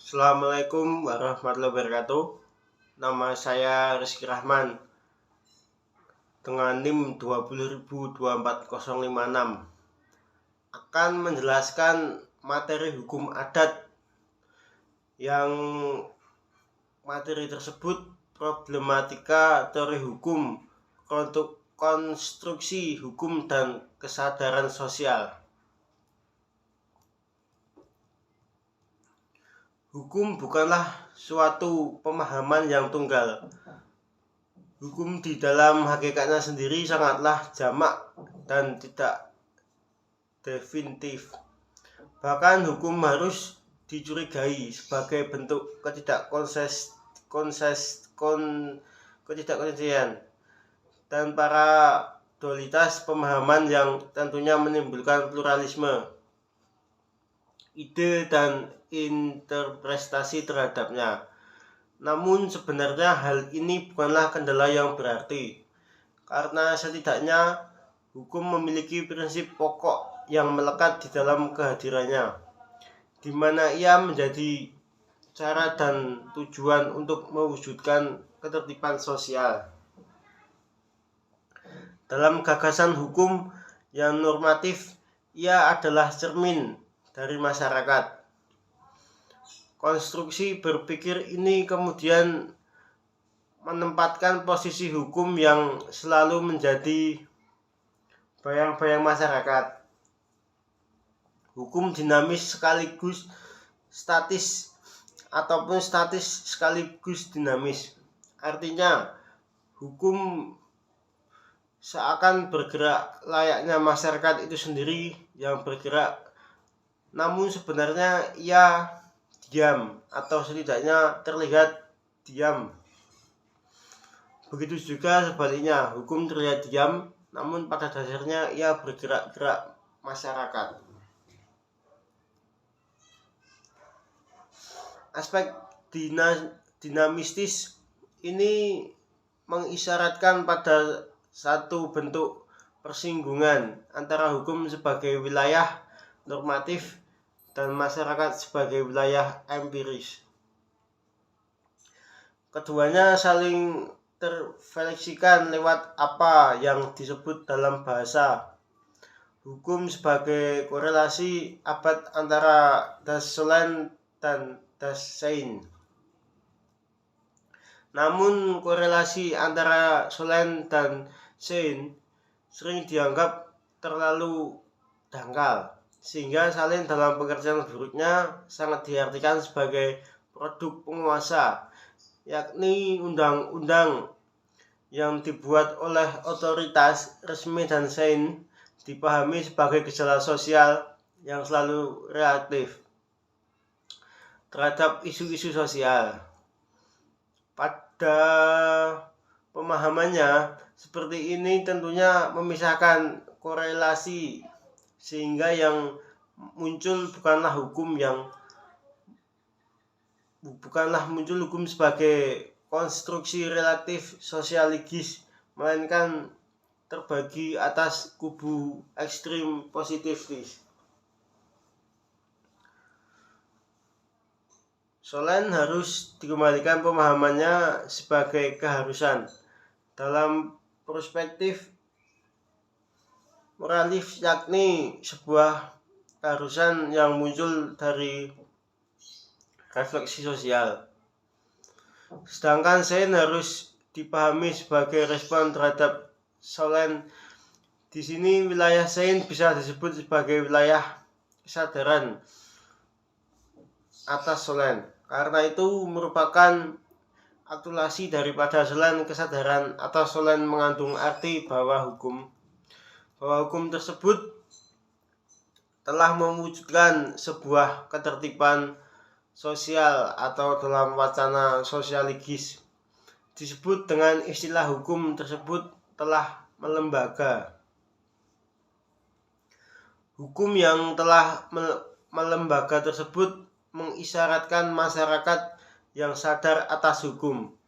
Assalamualaikum warahmatullahi wabarakatuh. Nama saya Rizky Rahman dengan NIM 20.24056 akan menjelaskan materi hukum adat yang materi tersebut problematika teori hukum, konstruksi hukum dan kesadaran sosial. Hukum bukanlah suatu pemahaman yang tunggal. Hukum di dalam hakikatnya sendiri sangatlah jamak dan tidak definitif. Bahkan hukum harus dicurigai sebagai bentuk ketidakkonsistensian dan paradoksitas pemahaman yang tentunya menimbulkan pluralisme ide dan interpretasi terhadapnya. Namun sebenarnya hal ini bukanlah kendala yang berarti, karena setidaknya hukum memiliki prinsip pokok yang melekat di dalam kehadirannya, di mana ia menjadi cara dan tujuan untuk mewujudkan ketertiban sosial. Dalam gagasan hukum yang normatif, ia adalah cermin dari masyarakat. Konstruksi berpikir ini kemudian menempatkan posisi hukum yang selalu menjadi bayang-bayang masyarakat. Hukum dinamis sekaligus statis ataupun statis sekaligus dinamis. Artinya, hukum seakan bergerak layaknya masyarakat itu sendiri yang bergerak, namun sebenarnya ia diam atau setidaknya terlihat diam. Begitu juga sebaliknya, hukum terlihat diam, namun pada dasarnya ia bergerak-gerak masyarakat. Aspek dinamistis ini mengisyaratkan pada satu bentuk persinggungan antara hukum sebagai wilayah normatif dan masyarakat sebagai wilayah empiris. Keduanya saling terrefleksikan lewat apa yang disebut dalam bahasa hukum sebagai korelasi abad antara das Sollen dan das Sein. Namun korelasi antara Sollen dan Sein sering dianggap terlalu dangkal, sehingga salin dalam pengertian berikutnya sangat diartikan sebagai produk penguasa, yakni undang-undang yang dibuat oleh otoritas resmi, dan Sein dipahami sebagai gejala sosial yang selalu reaktif terhadap isu-isu sosial. Pada pemahamannya seperti ini tentunya memisahkan korelasi, sehingga yang muncul bukanlah hukum sebagai konstruksi relatif sosiologis, melainkan terbagi atas kubu ekstrim positivis. Sollen harus dikembalikan pemahamannya sebagai keharusan. Dalam perspektif moralis, yakni sebuah keharusan yang muncul dari refleksi sosial. Sedangkan Sein harus dipahami sebagai respon terhadap Sollen. Di sini wilayah Sein bisa disebut sebagai wilayah kesadaran atas Sollen. Karena itu merupakan akulasi daripada Sollen. Kesadaran atas Sollen mengandung arti bahwa hukum tersebut telah mewujudkan sebuah ketertiban sosial, atau dalam wacana sosiologis disebut dengan istilah hukum tersebut telah melembaga. Hukum yang telah melembaga tersebut mengisyaratkan masyarakat yang sadar atas hukum.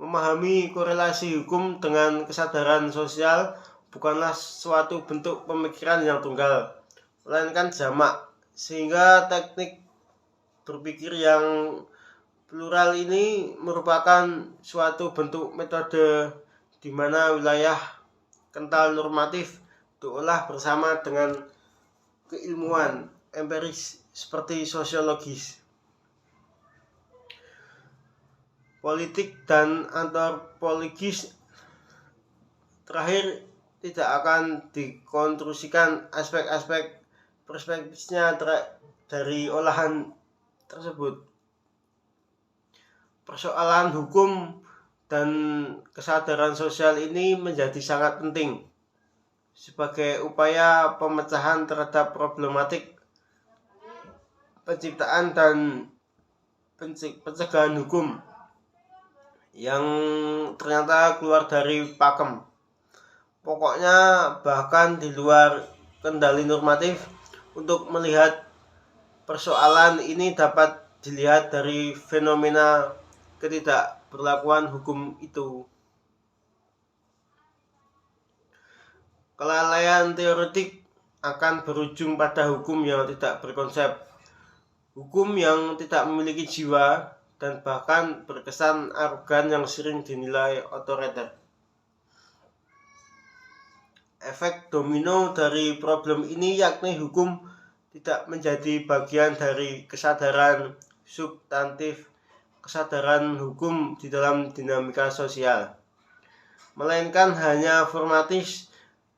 Memahami korelasi hukum dengan kesadaran sosial bukanlah suatu bentuk pemikiran yang tunggal, melainkan jamak, sehingga teknik berpikir yang plural ini merupakan suatu bentuk metode di mana wilayah kental normatif diolah bersama dengan keilmuan empiris seperti sosiologis, politik, dan antropologis. Terakhir, tidak akan dikonstruksikan aspek-aspek perspektifnya dari olahan tersebut. Persoalan hukum dan kesadaran sosial ini menjadi sangat penting sebagai upaya pemecahan terhadap problematik penciptaan dan pencegahan hukum yang ternyata keluar dari pakem. Pokoknya bahkan di luar kendali normatif. Untuk melihat persoalan ini dapat dilihat dari fenomena ketidakberlakuan hukum itu. Kelalaian teoretik akan berujung pada hukum yang tidak berkonsep, hukum yang tidak memiliki jiwa, dan bahkan berkesan arogan yang sering dinilai otoriter. Efek domino dari problem ini yakni hukum tidak menjadi bagian dari kesadaran substantif, kesadaran hukum di dalam dinamika sosial, melainkan hanya formatis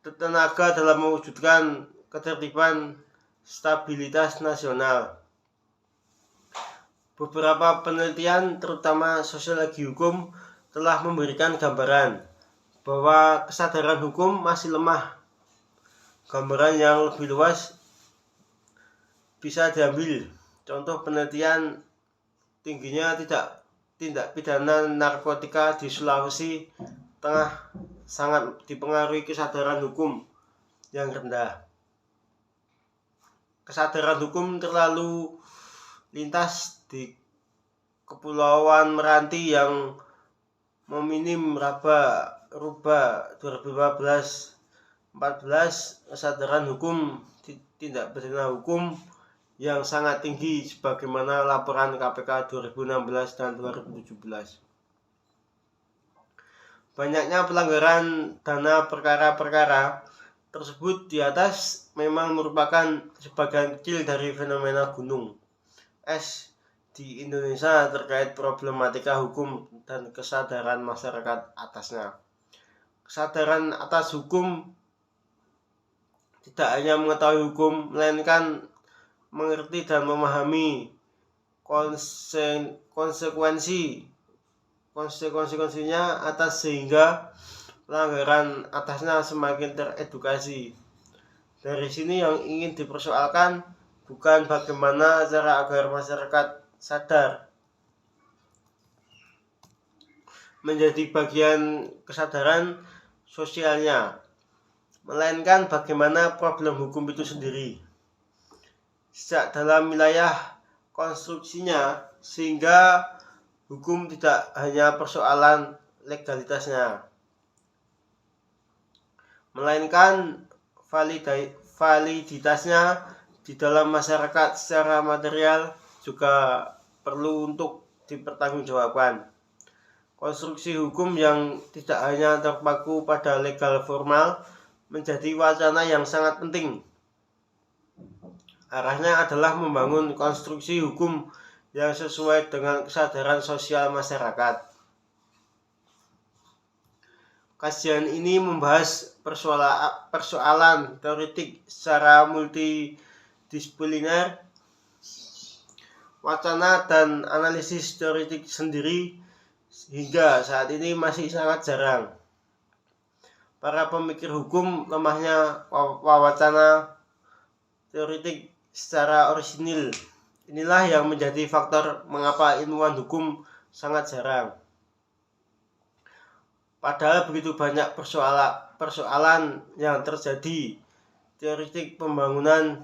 tenaga dalam mewujudkan ketertiban stabilitas nasional. Beberapa penelitian, terutama sosiologi hukum, telah memberikan gambaran bahwa kesadaran hukum masih lemah. Gambaran yang lebih luas bisa diambil contoh penelitian tingginya tindak pidana narkotika di Sulawesi Tengah sangat dipengaruhi kesadaran hukum yang rendah. Kesadaran hukum terlalu lintas di Kepulauan Meranti yang meminim Rubah 2015-14, kesadaran hukum tindak pidana hukum yang sangat tinggi sebagaimana laporan KPK 2016 dan 2017. Banyaknya pelanggaran dana perkara-perkara tersebut di atas memang merupakan sebagian kecil dari fenomena gunung es di Indonesia terkait problematika hukum dan kesadaran masyarakat atasnya. Kesadaran atas hukum tidak hanya mengetahui hukum, melainkan mengerti dan memahami konsekuensinya atas, sehingga pelanggaran atasnya semakin teredukasi. Dari sini yang ingin dipersoalkan bukan bagaimana cara agar masyarakat sadar menjadi bagian kesadaran sosialnya, melainkan bagaimana problem hukum itu sendiri sejak dalam wilayah konstruksinya, sehingga hukum tidak hanya persoalan legalitasnya, melainkan validitasnya di dalam masyarakat secara material juga perlu untuk dipertanggungjawabkan. Konstruksi hukum yang tidak hanya terpaku pada legal formal menjadi wacana yang sangat penting. Arahnya adalah membangun konstruksi hukum yang sesuai dengan kesadaran sosial masyarakat. Kajian ini membahas persoalan teoretik secara multidisipliner, wacana dan analisis teoretik sendiri hingga saat ini masih sangat jarang. Para pemikir hukum lemahnya wacana teoretik secara orisinil. Inilah yang menjadi faktor mengapa ilmuwan hukum sangat jarang. Padahal begitu banyak persoalan yang terjadi, teoretik pembangunan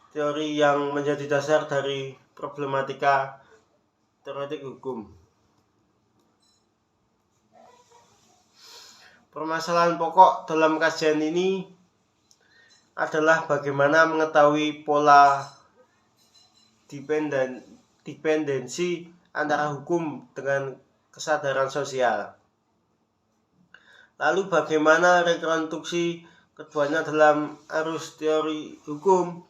teori yang menjadi dasar dari problematika teoretik hukum. Permasalahan pokok dalam kajian ini adalah bagaimana mengetahui pola dependensi antara hukum dengan kesadaran sosial. Lalu bagaimana rekonstruksi keduanya dalam arus teori hukum?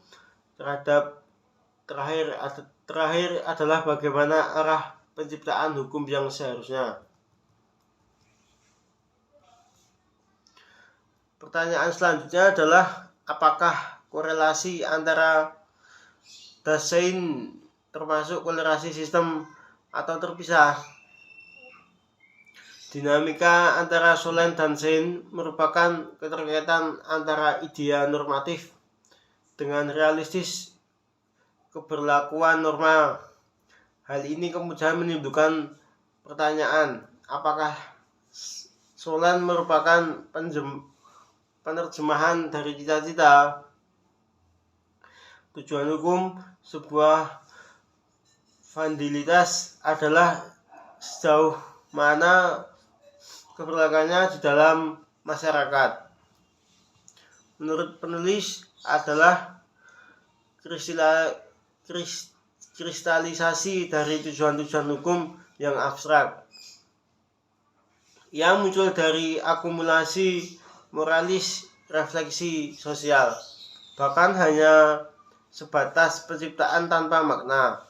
Terakhir adalah bagaimana arah penciptaan hukum yang seharusnya. Pertanyaan selanjutnya adalah apakah korelasi antara Dasein termasuk korelasi sistem atau terpisah? Dinamika antara Solen dan Sein merupakan keterkaitan antara idea normatif dengan realistis keberlakuan norma. Hal ini kemudian menimbulkan pertanyaan, apakah Solen merupakan penerjemahan dari cita-cita? Tujuan hukum sebuah vandalitas adalah sejauh mana keberlakuannya di dalam masyarakat. Menurut penulis adalah kristalisasi dari tujuan-tujuan hukum yang abstrak yang muncul dari akumulasi moralis refleksi sosial, bahkan hanya sebatas penciptaan tanpa makna.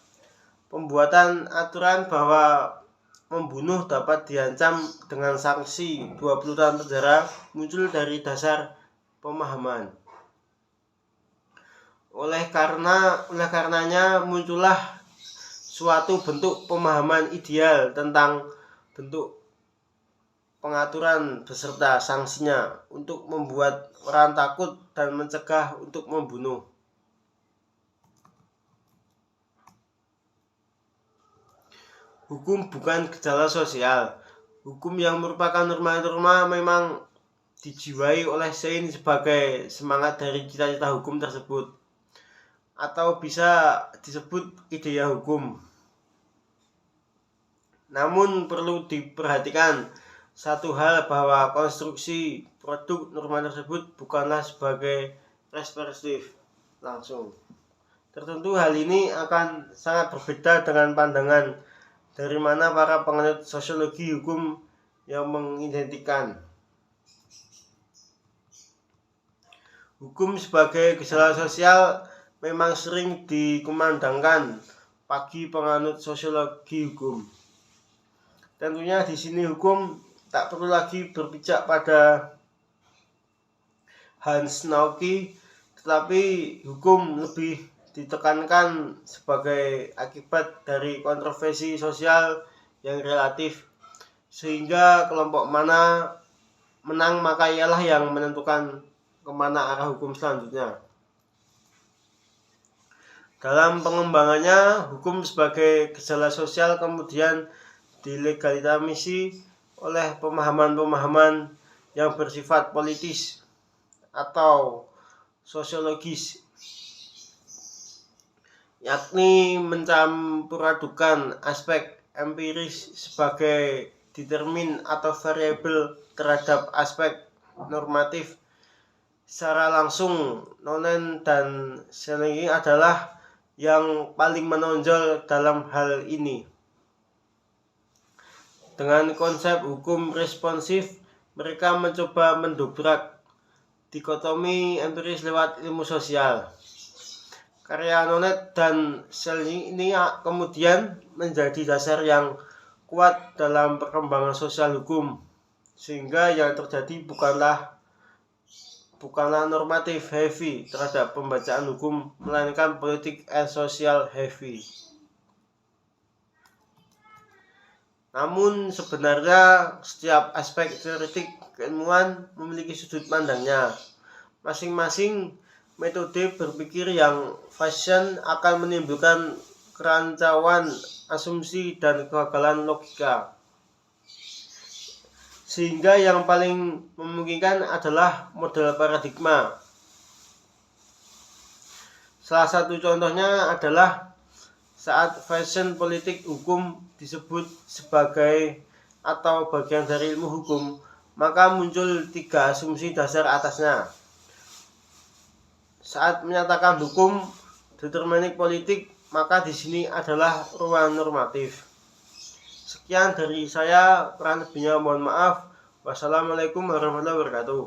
Pembuatan aturan bahwa membunuh dapat diancam dengan sanksi 20 tahun penjara muncul dari dasar pemahaman. Oleh karenanya muncullah suatu bentuk pemahaman ideal tentang bentuk pengaturan beserta sanksinya untuk membuat orang takut dan mencegah untuk membunuh. Hukum bukan gejala sosial. Hukum yang merupakan norma-norma memang dijiwai oleh Sein sebagai semangat dari cita-cita hukum tersebut, atau bisa disebut idea hukum. Namun perlu diperhatikan satu hal, bahwa konstruksi produk norma tersebut bukanlah sebagai perspektif langsung tertentu. Hal ini akan sangat berbeda dengan pandangan dari mana para penganut sosiologi hukum yang mengidentikan hukum sebagai gejala sosial memang sering dikumandangkan bagi penganut sosiologi hukum. Tentunya di sini hukum tak perlu lagi berpijak pada Hans Nauky, tetapi hukum lebih ditekankan sebagai akibat dari kontroversi sosial yang relatif, sehingga kelompok mana menang maka ialah yang menentukan kemana arah hukum selanjutnya. Dalam pengembangannya, hukum sebagai gejala sosial kemudian dilegalisasi oleh pemahaman-pemahaman yang bersifat politis atau sosiologis, yakni mencampuradukan aspek empiris sebagai determin atau variabel terhadap aspek normatif secara langsung. Nonen dan Seligny adalah yang paling menonjol dalam hal ini. Dengan konsep hukum responsif, mereka mencoba mendobrak dikotomi empiris lewat ilmu sosial. Karya Nonet dan Seligny ini kemudian menjadi dasar yang kuat dalam perkembangan sosial hukum, sehingga yang terjadi bukanlah normatif heavy terhadap pembacaan hukum, melainkan politik and social heavy. Namun sebenarnya setiap aspek teoretik keilmuan memiliki sudut pandangnya. Masing-masing metode berpikir yang fashion akan menimbulkan kerancauan asumsi dan kegagalan logika, sehingga yang paling memungkinkan adalah model paradigma. Salah satu contohnya adalah saat fashion politik hukum disebut sebagai atau bagian dari ilmu hukum, maka muncul 3 asumsi dasar atasnya. Saat menyatakan hukum determinik politik maka di sini adalah ruang normatif. Sekian dari saya, kurang lebihnya mohon maaf. Wassalamualaikum warahmatullahi wabarakatuh.